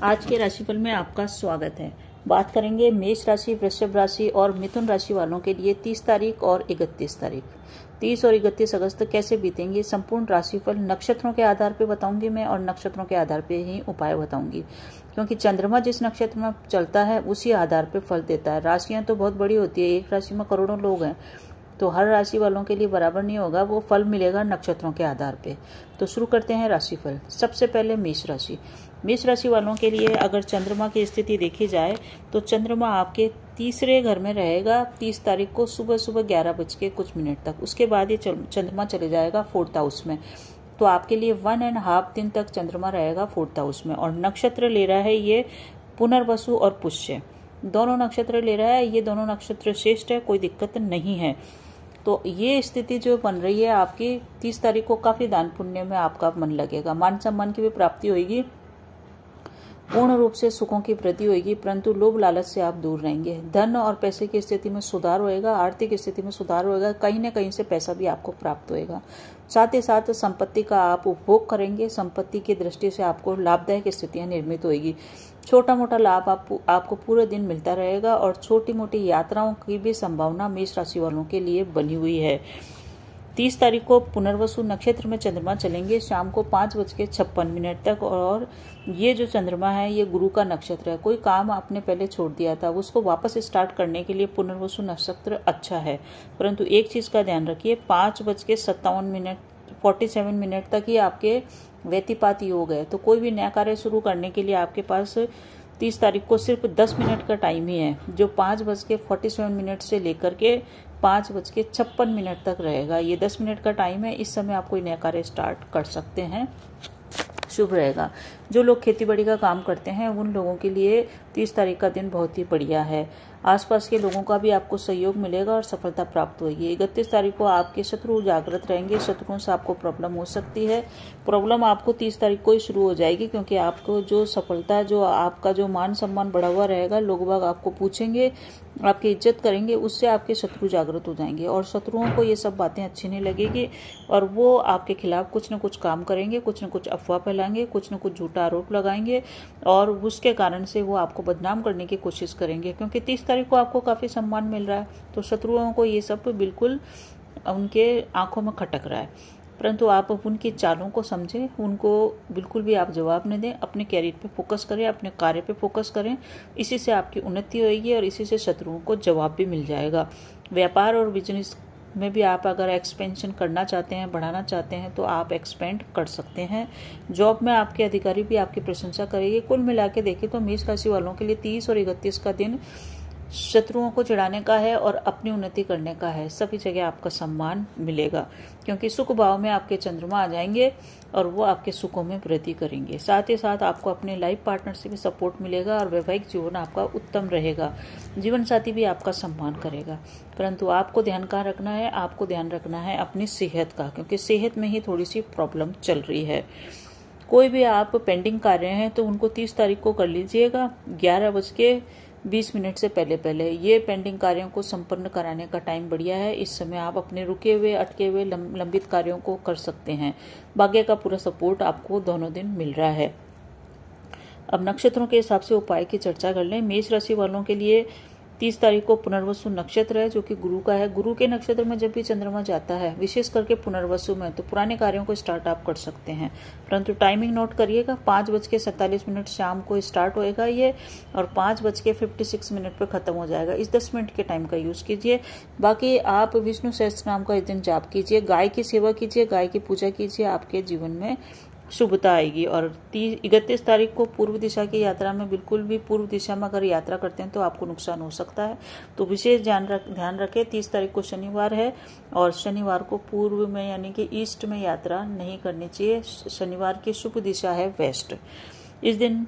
आज के राशिफल में आपका स्वागत है। बात करेंगे मेष राशि, वृषभ राशि और मिथुन राशि वालों के लिए 30 तारीख और 31 तारीख। 30 और 31 अगस्त कैसे बीतेंगे, संपूर्ण राशिफल नक्षत्रों के आधार पर बताऊंगी मैं, और नक्षत्रों के आधार पर ही उपाय बताऊंगी, क्योंकि चंद्रमा जिस नक्षत्र में चलता है उसी आधार पर फल देता है। राशियां तो बहुत बड़ी होती है, एक राशि में करोड़ों लोग हैं, तो हर राशि वालों के लिए बराबर नहीं होगा, वो फल मिलेगा नक्षत्रों के आधार पे। तो शुरू करते हैं राशिफल। सबसे पहले मेष राशि। मेष राशि वालों के लिए अगर चंद्रमा की स्थिति देखी जाए तो चंद्रमा आपके तीसरे घर में रहेगा 30 तारीख को सुबह सुबह 11 तक। उसके बाद ये चंद्रमा चले जाएगा 4th हाउस में। तो आपके लिए 1.5 दिन तक चंद्रमा रहेगा 4th हाउस में। और नक्षत्र ले रहा है ये पुनर्वसु और पुष्य, दोनों नक्षत्र ले रहा है। ये दोनों नक्षत्र श्रेष्ठ है, कोई दिक्कत नहीं है। तो ये स्थिति जो बन रही है आपकी 30 तारीख को, काफी दान पुण्य में आपका मन लगेगा, मान सम्मान की भी प्राप्ति होगी, पूर्ण रूप से सुखों की वृद्धि होगी, परंतु लोभ लालच से आप दूर रहेंगे। धन और पैसे की स्थिति में सुधार होएगा, आर्थिक स्थिति में सुधार होएगा, कहीं न कहीं से पैसा भी आपको प्राप्त होएगा। साथ ही साथ संपत्ति का आप उपभोग करेंगे, संपत्ति की दृष्टि से आपको लाभदायक स्थितियां निर्मित होगी। छोटा मोटा लाभ आपको पूरे दिन मिलता रहेगा, और छोटी मोटी यात्राओं की भी संभावना मेष राशि वालों के लिए बनी हुई है। 30 तारीख को पुनर्वसु नक्षत्र में चंद्रमा चलेंगे शाम को 5:56 तक, और ये जो चंद्रमा है ये गुरु का नक्षत्र है। कोई काम आपने पहले छोड़ दिया था, उसको वापस स्टार्ट करने के लिए पुनर्वसु नक्षत्र अच्छा है, परंतु एक चीज का ध्यान रखिए, 5:47 तक ही आपके व्यतिपात योग है। तो कोई भी नया कार्य शुरू करने के लिए आपके पास 30 तारीख को सिर्फ 10 मिनट का टाइम ही है, जो 5:47 से लेकर के 5:56 तक रहेगा। ये 10 मिनट का टाइम है, इस समय आप कोई नया कार्य स्टार्ट कर सकते हैं, शुभ रहेगा। जो लोग खेतीबाड़ी का काम करते हैं उन लोगों के लिए 30 तारीख का दिन बहुत ही बढ़िया है। आसपास के लोगों का भी आपको सहयोग मिलेगा और सफलता प्राप्त होगी। 31 तारीख को आपके शत्रु जागृत रहेंगे, शत्रुओं से आपको प्रॉब्लम हो सकती है। प्रॉब्लम आपको 30 तारीख को ही शुरू हो जाएगी, क्योंकि आपको जो सफलता, जो आपका जो मान सम्मान बढ़ा हुआ रहेगा, लोग बाग आपको पूछेंगे, आपकी इज्जत करेंगे, उससे आपके शत्रु जागृत हो जाएंगे, और शत्रुओं को ये सब बातें अच्छी नहीं लगेगी, और वो आपके खिलाफ कुछ न कुछ काम करेंगे, कुछ न कुछ अफवाह फैलाएंगे, कुछ न कुछ झूठा आरोप लगाएंगे, और उसके कारण से वो आपको बदनाम करने की कोशिश करेंगे। क्योंकि 30 तारीख को आपको काफी सम्मान मिल रहा है, तो शत्रुओं को ये सब बिल्कुल उनके आंखों में खटक रहा है, परंतु आप उनकी चालों को समझें, उनको बिल्कुल भी आप जवाब न दें, अपने कैरियर पे फोकस करें, अपने कार्य पे फोकस करें। इसी से आपकी उन्नति होगी और इसी से शत्रुओं को जवाब भी मिल जाएगा। व्यापार और बिजनेस में भी आप अगर एक्सपेंशन करना चाहते हैं, बढ़ाना चाहते हैं, तो आप एक्सपेंड कर सकते हैं। जॉब में आपके अधिकारी भी आपकी प्रशंसा करेंगे। कुल मिला के देखें तो मेष राशि वालों के लिए 30 और 31 का दिन शत्रुओं को चिढ़ाने का है और अपनी उन्नति करने का है। सभी जगह आपका सम्मान मिलेगा, क्योंकि सुख भाव में आपके चंद्रमा आ जाएंगे और वो आपके सुखों में वृद्धि करेंगे। साथ ही साथ आपको अपने लाइफ पार्टनर से भी सपोर्ट मिलेगा, और वैवाहिक जीवन आपका उत्तम रहेगा। जीवन साथी भी आपका सम्मान करेगा, परंतु आपको ध्यान कहाँ रखना है, आपको ध्यान रखना है अपनी सेहत का, क्योंकि सेहत में ही थोड़ी सी प्रॉब्लम चल रही है। कोई भी आप पेंडिंग कार्य हैं तो उनको 30 तारीख को कर लीजिएगा 11:20 से पहले। ये पेंडिंग कार्यों को संपन्न कराने का टाइम बढ़िया है। इस समय आप अपने रुके हुए, अटके हुए, लंबित कार्यों को कर सकते हैं। भाग्य का पूरा सपोर्ट आपको दोनों दिन मिल रहा है। अब नक्षत्रों के हिसाब से उपाय की चर्चा कर लें। मेष राशि वालों के लिए 30 तारीख को पुनर्वसु नक्षत्र है, जो कि गुरु का है। गुरु के नक्षत्र में जब भी चंद्रमा जाता है, विशेष करके पुनर्वसु में, तो पुराने कार्यों को स्टार्ट आप कर सकते हैं, परंतु टाइमिंग नोट करिएगा। 5:47 शाम को स्टार्ट होएगा ये, और 5:56 पे खत्म हो जाएगा। इस 10 मिनट के टाइम का यूज कीजिए। बाकी आप विष्णु सहस्त्र नाम का इस दिन जाप कीजिए, गाय की सेवा कीजिए, गाय की पूजा कीजिए, आपके जीवन में शुभता आएगी। और 31 तारीख को पूर्व दिशा की यात्रा में, बिल्कुल भी पूर्व दिशा में अगर यात्रा करते हैं तो आपको नुकसान हो सकता है, तो विशेष ध्यान रखें। 30 तारीख को शनिवार है, और शनिवार को पूर्व में यानी कि ईस्ट में यात्रा नहीं करनी चाहिए। शनिवार की शुभ दिशा है वेस्ट। इस दिन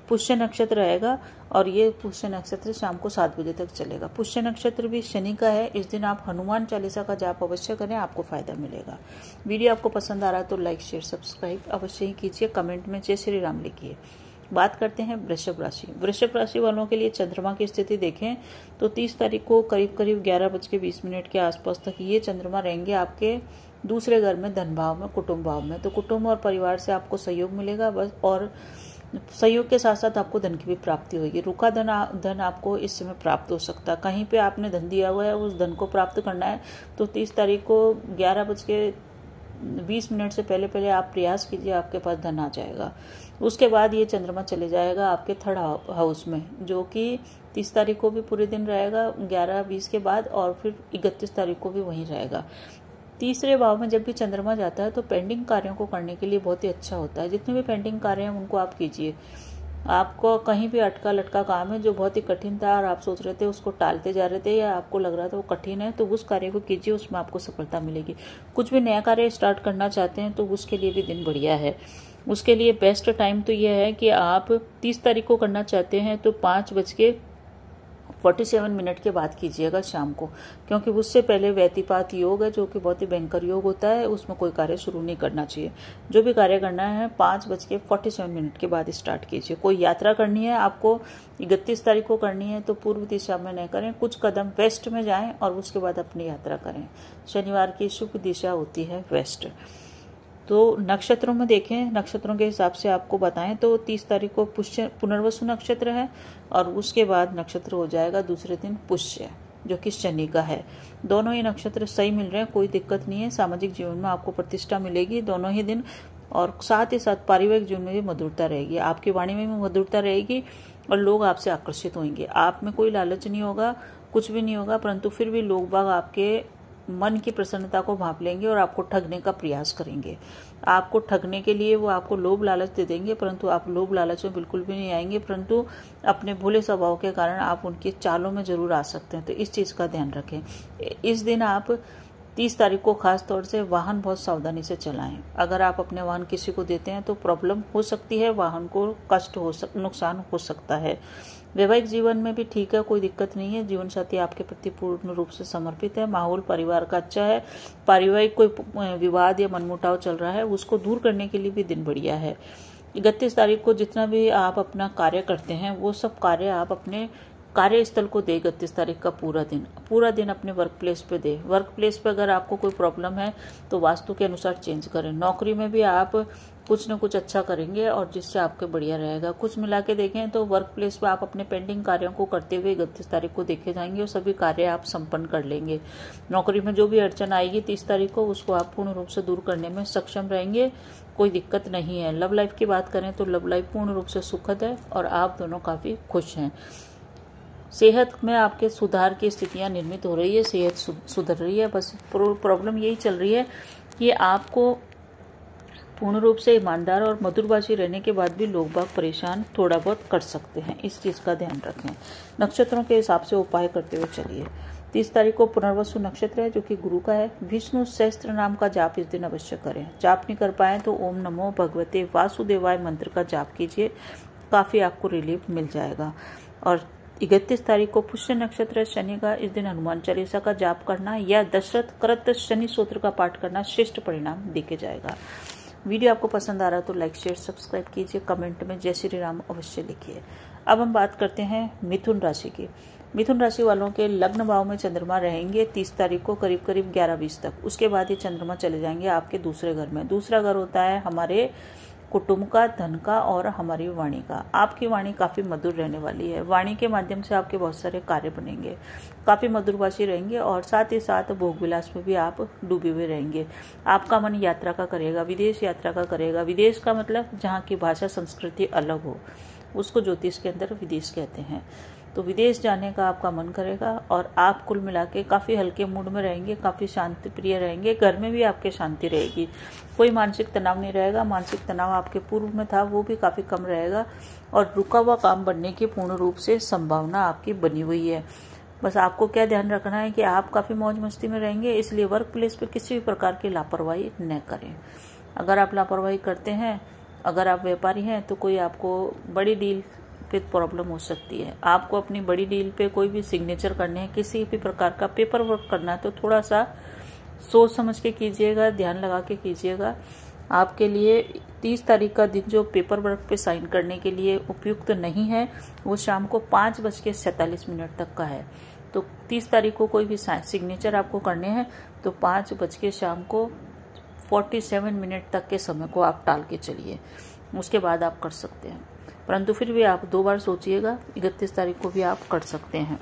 पुष्य नक्षत्र रहेगा, और ये पुष्य नक्षत्र शाम को 7 बजे तक चलेगा। पुष्य नक्षत्र भी शनि का है। इस दिन आप हनुमान चालीसा का जाप अवश्य करें, आपको फायदा मिलेगा। वीडियो आपको पसंद आ रहा है तो लाइक, शेयर, सब्सक्राइब अवश्य ही कीजिए। कमेंट में जय श्री राम लिखिए। बात करते हैं वृषभ राशि। वृषभ राशि वालों के लिए चंद्रमा की स्थिति देखें तो 30 तारीख को करीब 11:20 के आसपास तक ये चंद्रमा रहेंगे आपके दूसरे घर में, धन भाव में, कुटुंब भाव में। तो कुटुंब और परिवार से आपको सहयोग मिलेगा बस, और सहयोग के साथ साथ आपको धन की भी प्राप्ति होगी। रुका धन आपको इस समय प्राप्त हो सकता है। कहीं पे आपने धन दिया हुआ है, उस धन को प्राप्त करना है तो 30 तारीख को 11:20 से पहले आप प्रयास कीजिए, आपके पास धन आ जाएगा। उसके बाद ये चंद्रमा चले जाएगा आपके 3rd हाउस में, जो कि 30 तारीख को भी पूरे दिन रहेगा 11:20 के बाद, और फिर 31 तारीख को भी वहीं रहेगा। तीसरे भाव में जब भी चंद्रमा जाता है तो पेंडिंग कार्यों को करने के लिए बहुत ही अच्छा होता है। जितने भी पेंडिंग कार्य हैं उनको आप कीजिए। आपको कहीं भी अटका लटका काम है जो बहुत ही कठिन था और आप सोच रहे थे उसको टालते जा रहे थे या आपको लग रहा था वो कठिन है, तो उस कार्य को कीजिए, उसमें आपको सफलता मिलेगी। कुछ भी नया कार्य स्टार्ट करना चाहते हैं तो उसके लिए भी दिन बढ़िया है। उसके लिए बेस्ट टाइम तो यह है कि आप 30 तारीख को करना चाहते हैं तो 5:47 के बाद कीजिएगा शाम को, क्योंकि उससे पहले व्यतिपात योग है जो कि बहुत ही भयंकर योग होता है, उसमें कोई कार्य शुरू नहीं करना चाहिए। जो भी कार्य करना है 5:47 के बाद स्टार्ट कीजिए। कोई यात्रा करनी है आपको 31 तारीख को करनी है तो पूर्व दिशा में न करें, कुछ कदम वेस्ट में जाएं और उसके बाद अपनी यात्रा करें। शनिवार की शुभ दिशा होती है वेस्ट। तो नक्षत्रों में देखें, नक्षत्रों के हिसाब से आपको बताएं तो 30 तारीख को पुनर्वसु नक्षत्र है और उसके बाद नक्षत्र हो जाएगा दूसरे दिन पुष्य, जो कि शनि का है। दोनों ही नक्षत्र सही मिल रहे हैं, कोई दिक्कत नहीं है। सामाजिक जीवन में आपको प्रतिष्ठा मिलेगी दोनों ही दिन, और साथ ही साथ पारिवारिक जीवन में भी मधुरता रहेगी, आपकी वाणी में भी मधुरता रहेगी और लोग आपसे आकर्षित होंगे। आप में कोई लालच नहीं होगा, कुछ भी नहीं होगा, परंतु फिर भी लोग बाग आपके मन की प्रसन्नता को भांप लेंगे और आपको ठगने का प्रयास करेंगे। आपको ठगने के लिए वो आपको लोभ लालच दे देंगे, परंतु आप लोभ लालच में बिल्कुल भी नहीं आएंगे, परंतु अपने भोले स्वभाव के कारण आप उनकी चालों में जरूर आ सकते हैं। तो इस चीज़ का ध्यान रखें। इस दिन आप 30 तारीख को खास तौर से वाहन बहुत सावधानी से चलाएं। अगर आप अपने वाहन किसी को देते हैं तो प्रॉब्लम हो सकती है, वाहन को कष्ट नुकसान हो सकता है। वैवाहिक जीवन में भी ठीक है, कोई दिक्कत नहीं है। जीवन साथी आपके प्रति पूर्ण रूप से समर्पित है। माहौल परिवार का अच्छा है। पारिवारिक कोई विवाद या मनमुटाव चल रहा है उसको दूर करने के लिए भी दिन बढ़िया है। 31 तारीख को जितना भी आप अपना कार्य करते हैं वो सब कार्य आप अपने कार्यस्थल को दे। 31 तारीख का पूरा दिन अपने वर्क प्लेस पे दे। वर्क प्लेस पे अगर आपको कोई प्रॉब्लम है तो वास्तु के अनुसार चेंज करें। नौकरी में भी आप कुछ न कुछ अच्छा करेंगे और जिससे आपके बढ़िया रहेगा। कुछ मिला के देखें तो वर्क प्लेस पे आप अपने पेंडिंग कार्यों को करते हुए 31 तारीख को देखे जाएंगे और सभी कार्य आप संपन्न कर लेंगे। नौकरी में जो भी अड़चन आएगी 30 तारीख को उसको आप पूर्ण रूप से दूर करने में सक्षम रहेंगे, कोई दिक्कत नहीं है। लव लाइफ की बात करें तो लव लाइफ पूर्ण रूप से सुखद है और आप दोनों काफी खुश हैं। सेहत में आपके सुधार की स्थितियां निर्मित हो रही है, सेहत सुधर रही है। बस प्रॉब्लम यही चल रही है कि आपको पूर्ण रूप से ईमानदार और मधुरभाषी रहने के बाद भी लोग बाग परेशान थोड़ा बहुत कर सकते हैं, इस चीज़ का ध्यान रखें। नक्षत्रों के हिसाब से उपाय करते हुए चलिए। 30 तारीख को पुनर्वसु नक्षत्र है जो कि गुरु का है। विष्णु सहस्त्र नाम का जाप इस दिन अवश्य करें। जाप नहीं कर पाए तो ओम नमो भगवते वासुदेवाय मंत्र का जाप कीजिए, काफ़ी आपको रिलीफ मिल जाएगा। और 31 तारीख को पुष्य नक्षत्र है शनि का। इस दिन हनुमान चालीसा का जाप करना या दशरथ कृत शनि सूत्र का पाठ करना श्रेष्ठ परिणाम देके जाएगा। वीडियो आपको पसंद आ रहा है तो लाइक शेयर सब्सक्राइब कीजिए, कमेंट में जय श्री राम अवश्य लिखिए। अब हम बात करते हैं मिथुन राशि की। मिथुन राशि वालों के लग्न भाव में चंद्रमा रहेंगे 30 तारीख को करीब 11:20 तक। उसके बाद ये चंद्रमा चले जाएंगे आपके दूसरे घर में। दूसरा घर होता है हमारे कुटुंब का, धन का और हमारी वाणी का। आपकी वाणी काफ़ी मधुर रहने वाली है। वाणी के माध्यम से आपके बहुत सारे कार्य बनेंगे, काफ़ी मधुरभाषी रहेंगे और साथ ही साथ भोग विलास में भी आप डूबे हुए रहेंगे। आपका मन यात्रा का करेगा, विदेश यात्रा का करेगा। विदेश का मतलब जहाँ की भाषा संस्कृति अलग हो, उसको ज्योतिष के अंदर विदेश कहते हैं। तो विदेश जाने का आपका मन करेगा और आप कुल मिला के काफ़ी हल्के मूड में रहेंगे, काफ़ी शांति प्रिय रहेंगे। घर में भी आपके शांति रहेगी, कोई मानसिक तनाव नहीं रहेगा। मानसिक तनाव आपके पूर्व में था वो भी काफ़ी कम रहेगा और रुका हुआ काम बनने की पूर्ण रूप से संभावना आपकी बनी हुई है। बस आपको क्या ध्यान रखना है कि आप काफ़ी मौज मस्ती में रहेंगे, इसलिए वर्क प्लेस पर किसी भी प्रकार की लापरवाही न करें। अगर आप लापरवाही करते हैं, अगर आप व्यापारी हैं तो कोई आपको बड़ी डील पे प्रॉब्लम हो सकती है। आपको अपनी बड़ी डील पे कोई भी सिग्नेचर करने हैं, किसी भी प्रकार का पेपर वर्क करना है तो थोड़ा सा सोच समझ के कीजिएगा, ध्यान लगा के कीजिएगा। आपके लिए 30 तारीख का दिन जो पेपर वर्क पे साइन करने के लिए उपयुक्त नहीं है वो शाम को 5:47 तक का है। तो 30 तारीख को कोई भी सिग्नेचर आपको करने हैं तो 5 बज के शाम को 47 तक के समय को आप टाल के चलिए, उसके बाद आप कर सकते हैं। परंतु फिर भी आप 2 बार सोचिएगा, 31 तारीख को भी आप कर सकते हैं।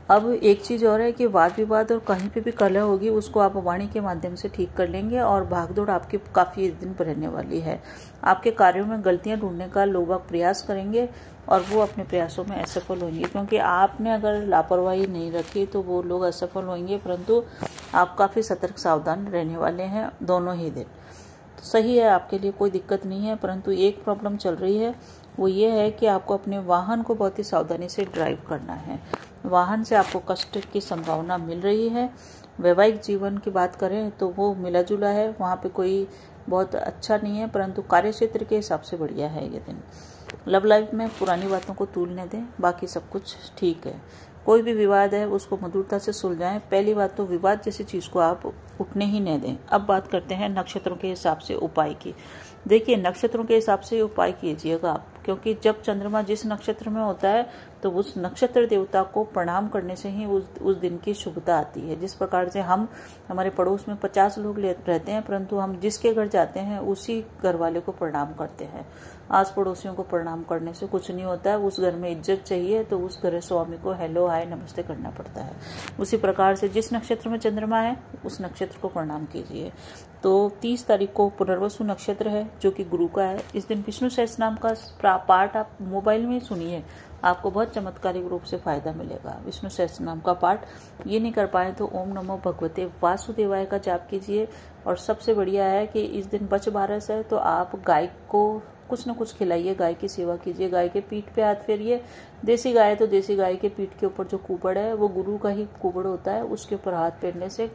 अब एक चीज़ और है कि वाद विवाद और कहीं पे भी कलह होगी उसको आप वाणी के माध्यम से ठीक कर लेंगे, और भागदौड़ आपकी काफ़ी इस दिन पर रहने वाली है। आपके कार्यों में गलतियां ढूंढने का लोग प्रयास करेंगे और वो अपने प्रयासों में असफल होंगे, क्योंकि आपने अगर लापरवाही नहीं रखी तो वो लोग असफल होंगे, परंतु आप काफ़ी सतर्क सावधान रहने वाले हैं दोनों ही दिन। तो सही है, आपके लिए कोई दिक्कत नहीं है, परंतु एक प्रॉब्लम चल रही है, वो ये है कि आपको अपने वाहन को बहुत ही सावधानी से ड्राइव करना है। वाहन से आपको कष्ट की संभावना मिल रही है। वैवाहिक जीवन की बात करें तो वो मिला जुला है, वहाँ पे कोई बहुत अच्छा नहीं है, परंतु कार्यक्षेत्र के हिसाब से बढ़िया है ये दिन। लव लाइफ में पुरानी बातों को तूलने दें, बाकी सब कुछ ठीक है। कोई भी विवाद है उसको मधुरता से सुलझाएं। पहली बात तो विवाद जैसी चीज़ को आप उठने ही न दें। अब बात करते हैं नक्षत्रों के हिसाब से उपाय की। देखिए, नक्षत्रों के हिसाब से उपाय कीजिएगा आप, क्योंकि जब चंद्रमा जिस नक्षत्र में होता है तो उस नक्षत्र देवता को प्रणाम करने से ही उस दिन की शुभता आती है। जिस प्रकार से हमारे पड़ोस में 50 लोग रहते हैं, परंतु हम जिसके घर जाते हैं उसी घर वाले को प्रणाम करते हैं। आस पड़ोसियों को प्रणाम करने से कुछ नहीं होता है। उस घर में इज्जत चाहिए तो उस घर स्वामी को हेलो हाय नमस्ते करना पड़ता है। उसी प्रकार से जिस नक्षत्र में चंद्रमा है उस नक्षत्र को प्रणाम कीजिए। तो 30 तारीख को पुनर्वसु नक्षत्र है जो कि गुरु का है। इस दिन विष्णु सहस्त्रनाम का पाठ आप मोबाइल में सुनिए, आपको बहुत चमत्कारिक रूप से फायदा मिलेगा। विष्णु सहस्त्रनाम का पाठ ये नहीं कर पाए तो ओम नमो भगवते वासुदेवाय का जाप कीजिए। और सबसे बढ़िया है कि इस दिन बच बारस है तो आप गाय को कुछ न कुछ खिलाइए, गाय की सेवा कीजिए, गाय के पीठ पे हाथ फेरिए। देसी गाय तो देसी गाय के पीठ के ऊपर जो कुबड़ है वो गुरु का ही कुबड़ होता है, उसके ऊपर हाथ फेरने से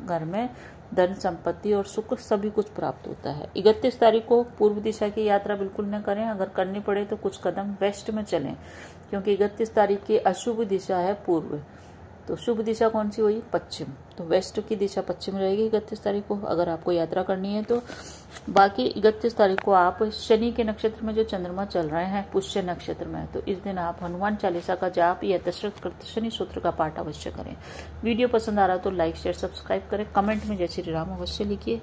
घर में धन संपत्ति और सुख सभी कुछ प्राप्त होता है। 31 तारीख को पूर्व दिशा की यात्रा बिल्कुल न करें, अगर करनी पड़े तो कुछ कदम वेस्ट में चलें, क्योंकि 31 तारीख की अशुभ दिशा है पूर्व। तो शुभ दिशा कौन सी हुई? पश्चिम। तो वेस्ट की दिशा पश्चिम रहेगी 31 तारीख को अगर आपको यात्रा करनी है तो। बाकी 31 तारीख को आप शनि के नक्षत्र में जो चंद्रमा चल रहे हैं पुष्य नक्षत्र में, तो इस दिन आप हनुमान चालीसा का जाप या दशरथ कृत शनि सूत्र का पाठ अवश्य करें। वीडियो पसंद आ रहा तो लाइक शेयर सब्सक्राइब करें। कमेंट में जय श्री राम अवश्य लिखिए।